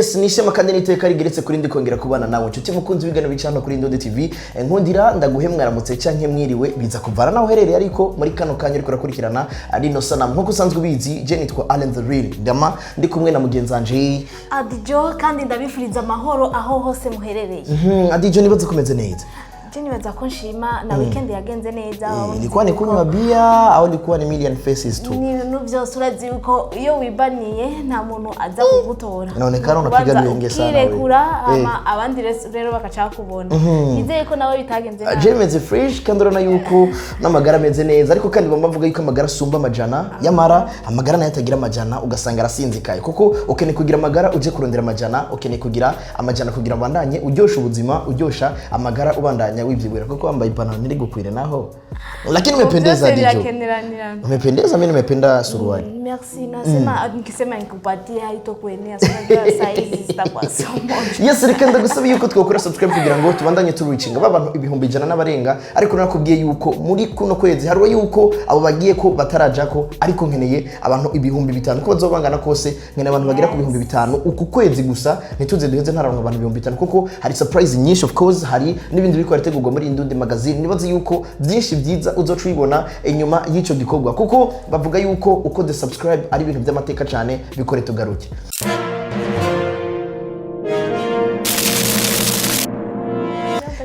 Yes, nishema kandi niteka rigeretse kuri ndi kongera kubana nawe nshuti mukunzi wigana bicano kuri Ndonde TV. Nkundira ndaguhemwa ramutse canke mwiriwe biza kuvara naho herere ariko muri kano kanya ariko rakurikirana ari no sanamu nko kusanzwe bizi je nitwa Allen the Real Dama ndi kumwe na mugenzi wanje Adijo kandi ndabifuriza amahoro aho hose muherereye. Adijo nibaze kumeze neza. Jeni waza kunshima na weekend yagenze neza. Ilikuwa ni kunywa bia au ilikuwa ni million faces tu? Ni byose urazi uko iyo wibaniye nta muntu aza kugutora. Inaonekana unapiga bienge sana wewe. Kirekura ama abandi rero bakacha kubona. Nizeye ko nawe bitagenze neza. Jemeze fresh kandi urana yuko n'amagara ameze neza ariko kandi bamavuga yuko amagara sumba amajana yamara amagara nayo atagira amajana ugasanga arasinzikaye kuko ukene kugira amagara uje kurondera amajana ukene kugira amajana kugira bandanye uryosha ubuzima uryosha amagara ubandanya wivyibwira kuko wambaye ipantaro niri gukwire naho lakini umependeza Dijo. Umependeza, mimi nimependa suruali. Merci, nasema nikisema nikupatia haitokuenea sana size zitakuwa somo. Yes, reka ndagusaba yuko twakora subscribe kugira ngo tubandanye turuicinga babantu ibihumbi 100 n'abarenga ariko nakubwiye yuko muri kuno kwezi hariwa yuko abo bagiye ko batarajako ariko nkeneye abantu ibihumbi 5 ko bazobangana kose nkeneye abantu bagira ku bihumbi 5 uku kwezi gusa ntituze duheze ntaranwa abantu ibihumbi 5 kuko hari surprise nyinshi of course hari nibindi biko arategurwa muri Ndonde magazine nibaze yuko byinshi byiza uzocubibona inyuma y'ico gikorwa kuko bavuga yuko uko de subscribe ari ibintu by'amateka cyane bikore tugaruke.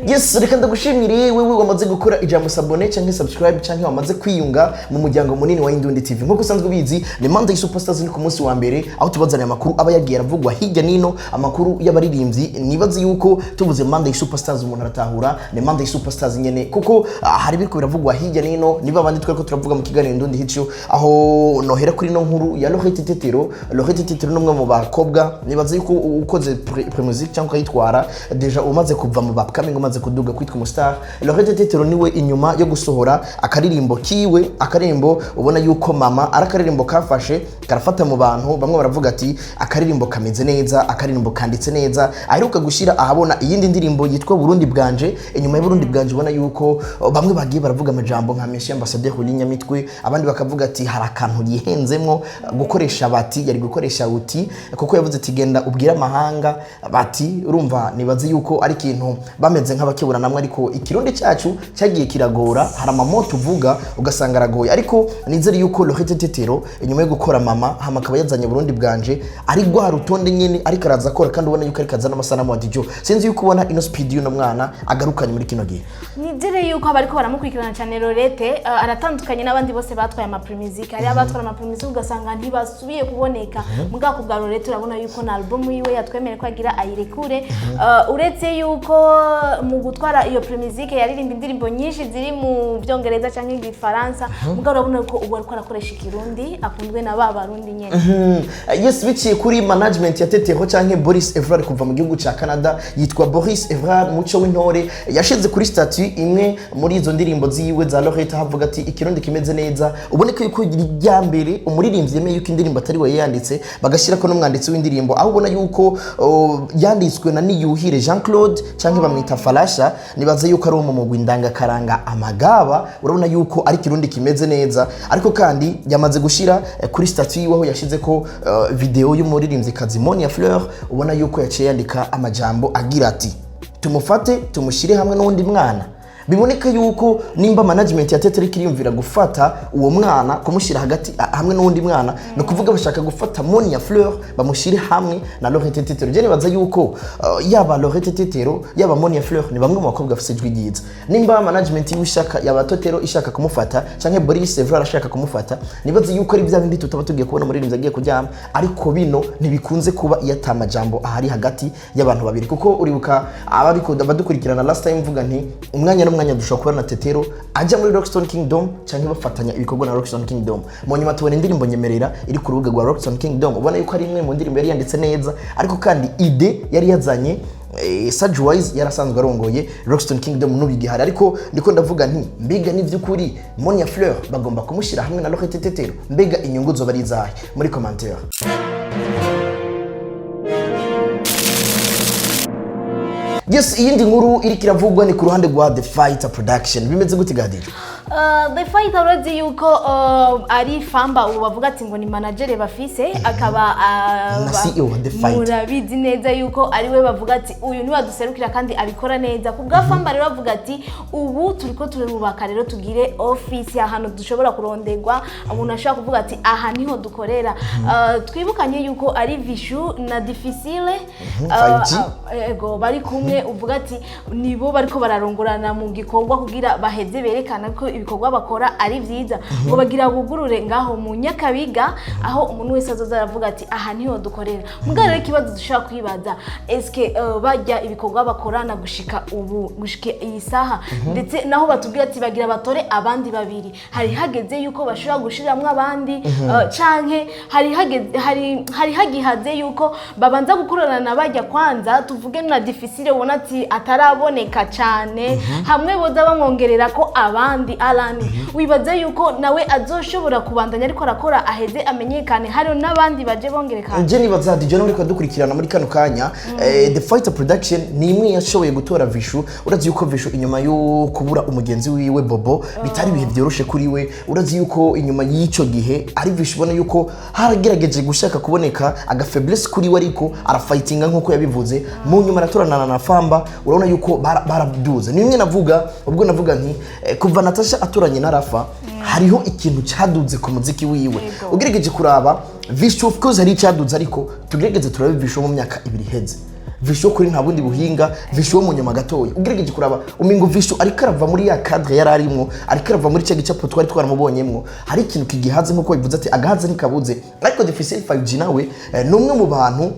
Yes, reka ndagushimire wewe wamaze gukora ijambo sabone canke subscribe canke wamaze kwiyunga mu muryango munini wa Ndonde TV. Nkuko usanzwe bizi ni Monday Superstars ni ku munsi wa mbere aho tubazana amakuru aba yagiye aravugwa hirya nino amakuru y'abaririmbyi nibaze yuko tuvuze Monday Superstars umuntu aratahura ni Monday Superstars nyene kuko hari biko biravugwa hirya nino niba abandi tweko turavuga mu kiganiro Ndonde hicio aho nohera kuri no nkuru ya Laurette Tetero. Laurette Tetero numwe mu bakobwa nibaze yuko ukoze pre-music cyangwa yitwara deja umaze kuva mu bapcoming kuduga kwitwa umustar. Laurette Tetero niwe inyuma yo gusohora akaririmbo kiwe akaririmbo ubona yuko Maman arakaririmbo kafashe karafata mu bantu bamwe baravuga ati akaririmbo kameze neza akaririmbo kanditse neza aheruka gushira ahabona iyindi ndirimbo yitwa Burundi bwanje inyuma y'Burundi bwanje ubona yuko bamwe bagiye baravuga amajambo nka Monsieur Ambassadeur Nyamitwe abandi bakavuga ati hari akantu yihenzemwo gukoresha bati yari gukoresha uti kuko yavuze ati genda ubwira amahanga bati urumva nibaze yuko ari kintu bameze nk'abakebura namwe ariko ikirundi cyacu cyagiye kiragora hari amamoto uvuga ugasanga aragoye ariko nizere yuko Laurette Tetero inyuma yo gukora Maman hama akaba yazanye Burundi bwanje ari gwa rutonde nyene ariko araza akora kandi ubona yuko ari kazana amasanamu wa Dijo sinzi yuko ubona ino speed y'uno mwana agarukanye muri kino gihe. Nizere yuko abariko baramukurikirana cyane Laurette aratandukanye n'abandi bose batwaye ama music ari abatwara ama music ugasanga ntibasubiye kuboneka mugako bwa Laurette urabona yuko na album yiwe yatwemere ko agira ayirekure uretse yuko mu gutwara iyo music yaririmba indirimbo nyinshi ziri mu byongereza cyangwa igifaransa mugabo urabona ko ubu ariko arakoresha ikirundi akundwe na barundi nyene. Yes, biciye kuri management ya Tetero canke Boris Evrard kuva mu gihugu ca Canada yitwa Boris Evrard muco w'intore yashize kuri statut imwe muri izo ndirimbo ziwe za Laurette havuga ati ikirundi kimeze neza uboneka yuko irya mbere umuririmbyi yemeye yuko indirimbo atari we yanditse bagashira ko n'umwanditsi w'indirimbo aho ubona yuko yanditswe na Niyuhire Jean Claude canke bamwita Falasha nibaze yuko ari umugwi ndangakaranga amagaba urabona yuko ari kirundi kimeze neza ariko kandi yamaze gushira kuri statut yiwe yashize ko video y'umuririmbyi kazi Monia Fleur ubona yuko yaciye yandika amajambo agira ati tumufate tumushire hamwe n'undi mwana biboneka yuko nimba management ya Tetero kiriyumvira gufata uwo mwana kumushira hagati hamwe n'undi mwana no kuvuga bashaka gufata Monia Fleur bamushire hamwe na Laurette Tetero. Je nibaza yuko yaba Laurette Tetero yaba Monia Fleur ni bamwe mu bakobwa bafite ijwi ryiza nimba management y'ishaka yaba Tetero ishaka kumufata canke Boris Evrard ashaka kumufata nibaza yuko ari bya bindi tutaba tugiye kubona muri rimwe agiye kujyama ariko bino ntibikunze kuba iyatama jambo ahari hagati y'abantu babiri kuko uribuka ababikoda badukurikirana last time mvuga nti umwanya dushobora kubona Tetero ajya muri Rockstone Kingdom canke bafatanya ibikorwa na Rockstone Kingdom mu nyuma tubona indirimbo nyemerera iri ku rubuga rwa Rockstone Kingdom ubona yuko ari imwe mu ndirimbo yari yanditse neza ariko kandi ide yari yazanye Sajwise yarasanzwe arongoye Rockstone Kingdom n'ubigihari ariko ndiko ndavuga nti mbega n'ivyukuri Monia Fleur bagomba kumushira hamwe na Laurette Tetero mbega inyungu zo bari zahe muri commentaire. Yes, iyindi nkuru iri kiravugwa ni ku ruhande rwa The Fighter Production bimeze gute gadira? The Fighter urazi yuko ari famba ubu bavuga ati ngo ni manager bafise akaba murabizi neza yuko ari we bavuga ati uyu ni waduserukira kandi abikora neza kubwa famba rero bavuga ati ubu turiko turubaka rero tugire office ahantu dushobora kuronderwa umuntu ashaka kuvuga ati aha niho dukorera twibukanye yuko ari Vishu na Difficile ego bari kumwe uvuga ati nibo bariko bararongorana mu gikorwa kugira baheze berekana ko ibikorwa bakora ari vyiza ngo bagira bugurure ngaho mu Nyakabiga aho umuntu wese azoza aravuga ati aha niho dukorera mugara rero kibazo dushaka kwibaza eske bajya ibikorwa bakorana gushika ubu gushika iyi saha ndetse naho batubwira ati bagira batore abandi babiri hari hageze yuko bashobora gushiramwe abandi canke hari hagihaze yuko babanza gukorana bajya kwanza tuvuge na Difficile ubona ati ataraboneka cyane hamwe boza bamwongerera ko abandi alani wibaze yuko nawe azoshobora kubandanya ariko arakora aheze amenyekane hari nabandi baje bongerekana je nibaza DJ no riko dukurikirana muri kano kanya The Fighter Production ni imwe yashoboye gutora Vishu urazi yuko Vishu inyuma yo kubura umugenzi wiwe Bobo bitari bihe byoroshe kuri we urazi yuko inyuma y'ico gihe ari Vishu ubona yuko haragerageje gushaka kuboneka aga faiblesse kuri we ariko arafightinga nkuko yabivuze mu nyuma aratorana na Famba urabona yuko baraduza nimwe navuga ubwo navuga nti kuva Natasha aturanye na Rafa hariho ikintu cyaduze ku muziki wiwe ugerageje kuraba Vishu of course hari cyaduze ariko tugerageze turabe Vishu mu myaka 2 heze Vishu kuri nta bundi buhinga Vishu mu nyuma gatoya ugerageje kuraba umingo Vishu ariko arava muri ya cadre yararimo ariko arava muri cyo gicapo twari twaramubonyemwo hari ikintu kigihaze nkuko bivuze ati agahaze nikabuze ariko Difficile 5G nawe numwe mu bantu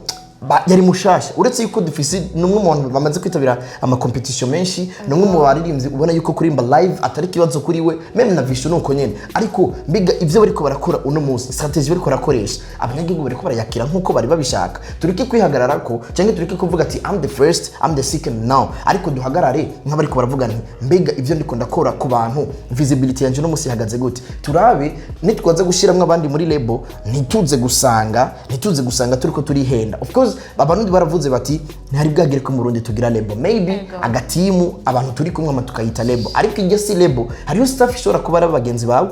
yari mushasha uretse yuko Difficile numwe mu bantu bamaze kwitabira ama competition menshi numwe mu baririmbyi ubona yuko kurimba live atari kibazo kuri we meme na Vishu nuko nyene ariko biga ivyo bariko barakora uno munsi strategy bariko barakoresha abanyagihugu bariko barayakira nkuko bari babishaka turike kwihagarara ko cyangwa turike kuvuga ati I'm the first I'm the second now ariko duhagarare nk'abariko baravuga nti mbega ivyo ndiko ndakora ku bantu visibility yanje no munsi hagaze gute turabe nitwaza gushiramwe abandi muri label ntituze gusanga turiko turihenda of course abantu baravuze bati ntari bwagire ko mu Burundi tugira label maybe agatimu abantu turi kumwe amatukayita label ariko iyo si label hariyo staff ishobora kuba ari abagenzi bawe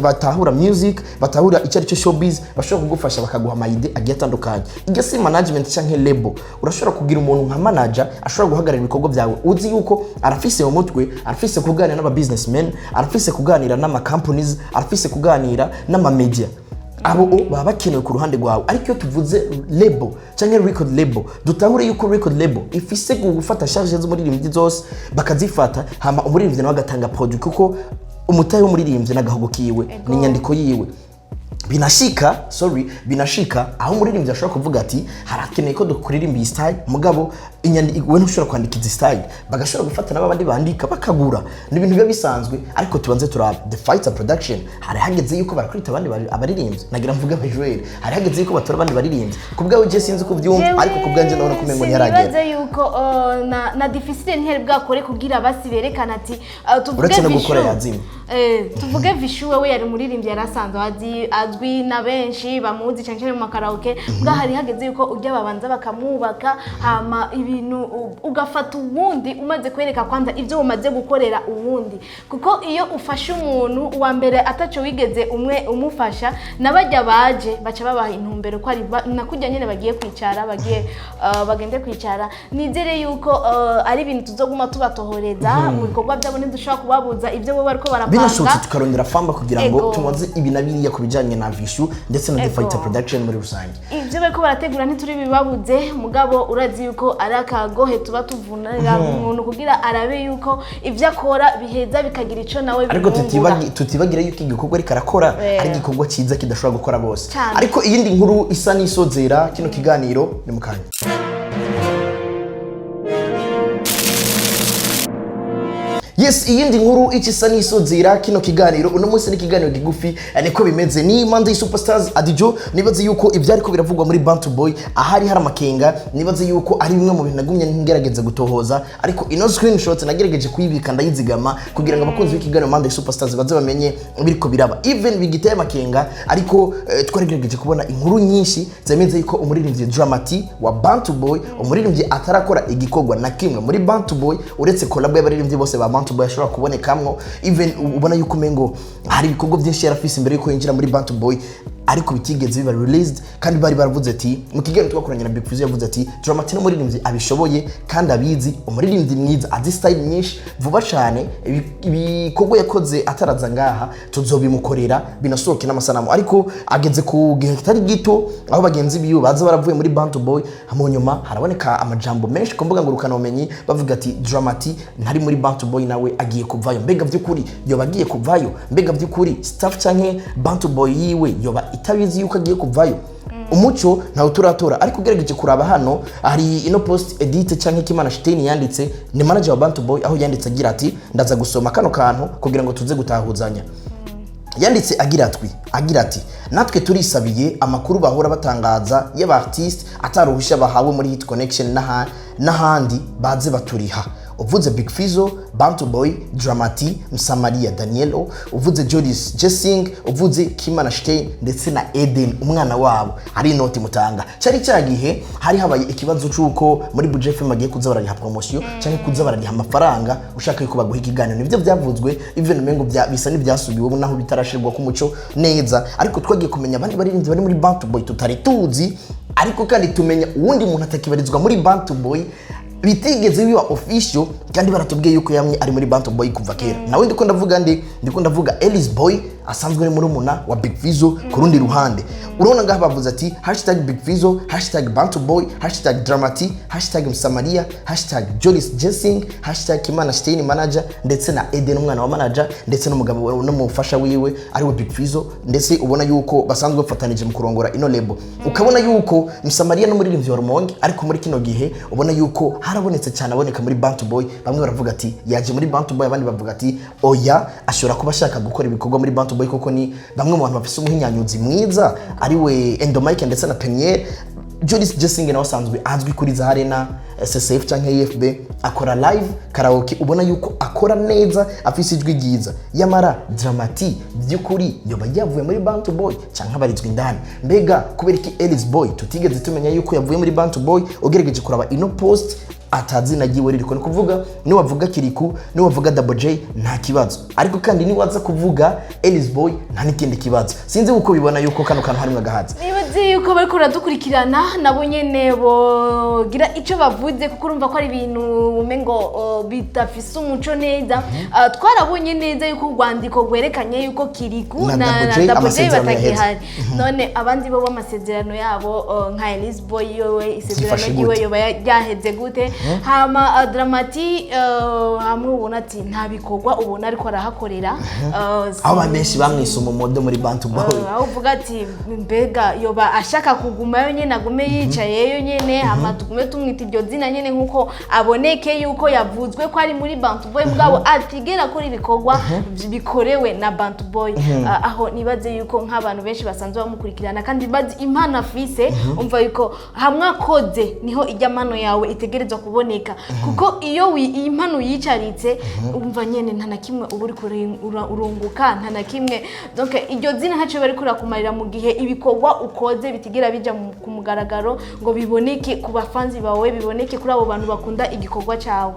batahura music batahura icyo cyo showbiz bashobora kugufasha bakaguha amayide agiye atandukanye iyo si management cyangwa label urashobora kugira umuntu nka manager ashobora guhagarara ibikorwa byawe uzi yuko arafise mu mutwe arafise kuganira n'aba businessmen arafise kuganira n'ama companies arafise kuganira n'ama media abo baba bakenewe ku ruhande rwawe ariko iyo tuvuze label cyangwa record label dutahure yuko record label ifise gufata charge zo muri zose bakazifata hama umuririmbyi nawe agatanga produit kuko umutahe w'umuririmbyi n'agahogo kiwe ni nyandiko yiwe binashika aho umuririmbyi ashobora kuvuga ati harakeneye ko dukuririmba iyi style mugabo we ntushobora kwandika izi style bagashobora gufata n'abandi bandika bakagura ni ibintu biba bisanzwe ariko tubanze turaba The Fighter Production hari hageze yuko barakurita abandi abaririmbyi nagira mvuga Joel hari hageze yuko batora abandi baririmbyi kubwawe je sinzi kuvyumva ariko kubwanje ndabona kumengo ntiyaragera nibaze yuko na Difficile ntiyari bwakore kugira basi berekana ati tuvuge tuvuge Vishu wewe yari muririmbyi yarasanzwe azwi na benshi bamuzi cyane mu makaraoke bwa hari hageze yuko ujya babanza bakamwubaka hama ibintu ugafata uwundi umaze kwereka kwanza ivyo umaze gukorera uwundi kuko iyo ufashe umuntu wa mbere ataco wigeze umwe umufasha nabajya baje baca babaha intumbero ko ari nakujya nyene bagiye kwicara bagende kwicara nizere yuko ari ibintu tuzoguma tubatohoreza mu bikorwa byabo ntidushobora kubabuza ivyo bo bariko barapanga binashobotse tukarondera Famba kugira ngo tumaze ibinabiriya kubijanye na Vishu ndetse na The Fighter Production muri rusange ivyo bariko barategura ntituri bibabuze mugabo urazi yuko ari akagohe tuba tuvunira umuntu kugira arabe yuko ivyo akora biheza bikagira ico nawe ariko tutibagira yuko igikorwa ari karakora ari igikorwa cyiza kidashobora gukora bose ariko iyindi nkuru isa n'isozera kino kiganiro ni mukanya Yes, iyindi nkuru ikisa n'isozera kino kiganiro uno munsi ni kiganiro gigufi niko bimeze ni Monday Superstars Adijo nibaze yuko ivyari ko biravugwa muri Bantu Bwoy ahari hari amakenga nibaze yuko ari bimwe mu bintu nagumye ngerageza gutohoza ariko ino screenshot nagerageje kuyibika ndayizigama kugira ngo abakunzi b'ikiganiro Monday Superstars baze bamenye biriko biraba even bigiteye amakenga ariko twarigerageje kubona inkuru nyinshi zemeze yuko umuririmbyi Dramati wa Bantu Bwoy umuririmbyi atarakora igikorwa na kimwe muri Bantu Bwoy uretse collab y'abaririmbyi bose ba Bantu Bwoy ashobora kubonekamwo, even ubona yuko umengo hari ibikorwa byinshi yarafise imbere yuko yinjira muri Bantu Bwoy ariko bitigeze biba released, kandi bari baravuze ati Mukiganiro twakoranye na Big Fizzo yavuze ati Dramati n'umuririmbyi abishoboye kandi abizi, umuririmbyi mwiza azi style nyinshi, vuba cyane ibikorwa yakoze ataraza ngaha tuzobimukorera binasohoke n'amasanamu. Ariko ageze ku gihe kitari gito aho bagenzi biyo baza baravuye muri Bantu Bwoy, mu nyuma haraboneka amajambo menshi ku mbuga ngurukana ubumenyi bavuga ati Dramati ntari muri Bantu Bwoy nawe agiye kuvayo. Mbega by'ukuri yoba agiye kuvayo? Mbega by'ukuri staff canke Bantu Bwoy yiwe yoba itabizi yuko agiye kuvayo? Umuco ntawe turatora, ariko ugerageje kuraba hano hari ino post Edith canke Kimana Shiteni yanditse, ni manager wa Bantu Bwoy, aho yanditse agira ati ndaza gusoma kano kantu kugira ngo tuze gutahuzanya. Yanditse agira ati natwe turisabiye amakuru bahora batangaza y'aba artiste ataruhusha bahawe muri Hit Connection n'ahandi baze baturiha. Uvuze Big Fizzo, Bantu Bwoy, Dramati, Msamaria Danielo, uvuze Joris Jessing, uvuze Kimana Shiteni ndetse na Eden umwana wabo. Hari inoti mutanga cyari cyagihe hari habaye ikibazo cyuko muri budget film agiye kuza barariha promotion cyangwa kuza barariha amafaranga ushaka yuko baguha ikiganiro. Nivyo byavuzwe even mengo bisa n'ibyasubiwe naho bitarashirwa ku muco neza, ariko twagiye kumenya abandi baririmbyi bari muri Bantu Bwoy tutari tuzi, ariko kandi tumenya uwundi muntu atakibarizwa muri Bantu Bwoy bitigeze biba official, kandi baratubwiye yuko yamwe ari muri Bantu Bwoy kuva kera. Nawe ndiko ndavuga Ellis Boy asanzwe ari muri muna wa Big Fizzo ku rundi ruhande. Urabona ngaha bavuze ati #Big Fizzo, #Bantu Bwoy, #Dramati, #Msamaria, #Joris Jessing, #Kimana Shiteni manager ndetse na Eden umwana wa manager ndetse n'umugabo n'umufasha wiwe ari we Big Fizzo, ndetse ubona yuko basanzwe bafatanije mu kurongora ino label. Ukabona yuko Msamaria no muri wa Rumonge, ariko muri kino gihe ubona yuko harabonetse cyane aboneka muri Bantu Bwoy. Bamwe baravuga ati yaje muri Bantu Bwoy, abandi bavuga ati oya ashobora kuba ashaka gukora ibikorwa muri Bantu Bwoy, koko ni bamwe mu bantu bafise umuhinyanyuzi mwiza ari we Endomike ndetse na Premier. Joris Jessing nawe asanzwe azwi kuri za arena SSF canke EFB, akora live karaoke, ubona yuko akora neza afise ijwi ryiza. Yamara Dramati by'ukuri yoba yavuye muri Bantu Bwoy canke abarizwa indani? Mbega kubera iki Ellis Boy tutigeze tumenya yuko yavuye muri Bantu Bwoy? Ugerageje kuraba ino post atazi nagiwe ririko, ni kuvuga ni wavuga Kiriku, ni wavuga Double J nta kibazo, ariko kandi ni waza kuvuga Ellis Boy nta nikindi kibazo. Sinzi uko bibona yuko kano kantu harimo agahaza. Nibaze yuko bariko radukurikirana nabo nyene bogira ico bavuze, kuko urumva ko ari ibintu umengo bitafise umuco neza. Twarabonye neza yuko urwandiko rwerekanye yuko Kiriku na Double J batakihari. None abandi bo amasezerano yabo nka Ellis Boy yowe isezerano giwe yoba yaheze gute? Hama Dramati hamwe ubona ati nta bikorwa ubona ariko arahakorera. Abo benshi bamwisoma modo muri Bantu Bwoy, aho uvuga ati mbega yoba ashaka kugumayo nyene, agume yicayeyo nyene, hama tugume tumwita iryo zina nyene nkuko aboneke yuko yavuzwe ko ari muri Bantu Bwoy, mugabo atigera kuri ibikorwa bikorewe na Bantu Bwoy. Aho nibaze yuko nk'abantu benshi basanzwe bamukurikirana kandi bazi impano afise, umva yuko hamwe akoze niho ijya mano yawe itegerezwa kuboneka, kuko iyo impano yicaritse umva nyene nta na kimwe uba uri urunguka, nta na kimwe. Donc iryo zina hace bari kurakumarira mu gihe ibikorwa ukoze bitigera bija ku mugaragaro ngo biboneke ku bafanzi bawe, biboneke kuri abo bantu bakunda igikorwa cyawe.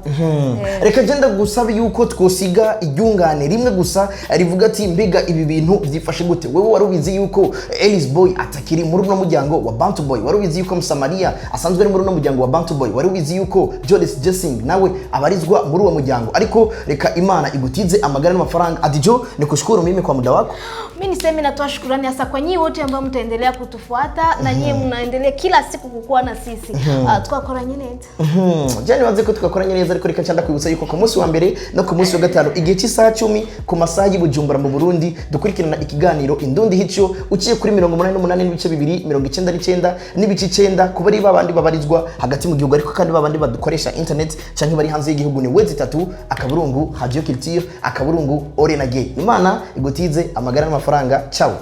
Reka genda gusaba yuko twosiga iryungane rimwe gusa rivuga ati mbega ibi bintu byifashe gute? Wewe wari ubizi yuko Ellis Boy atakiri muri no muryango wa Bantu Bwoy? Wari ubizi yuko Msamaria asanzwe ari muri no muryango wa Bantu Bwoy? Wari ubizi yuko Joris Jessing nawe abarizwa muri uwo muryango? Ariko reka Imana igutize amagara n'amafaranga. Adijo, nikushukuru mimi kwa muda wako. Mimi niseme natoa shukrani hasa kwa nyinyi wote ambao mtaendelea kutufuata na nyinyi mnaendelea kila siku kukua na sisi. Twakoranye neza. Jani wanze ko twakoranye neza, ariko reka cyanda kwibutsa yuko ku munsi wa mbere no ku munsi wa gatanu igihe cy'isaha 10 ku masaha y'Ibujumbura mu Burundi dukurikirana ikiganiro Indundi Hicho uciye kuri 88 n'ibice 2 99 n'ibice 9 kuba ari babandi babarizwa hagati mu gihugu, ariko kandi babandi badukoresha internet canke bari hanze y'igihugu ni wezi 3 akaburungu radio culture akaburungu orenage. Imana igutize amagara n'amafaranga. Ciao.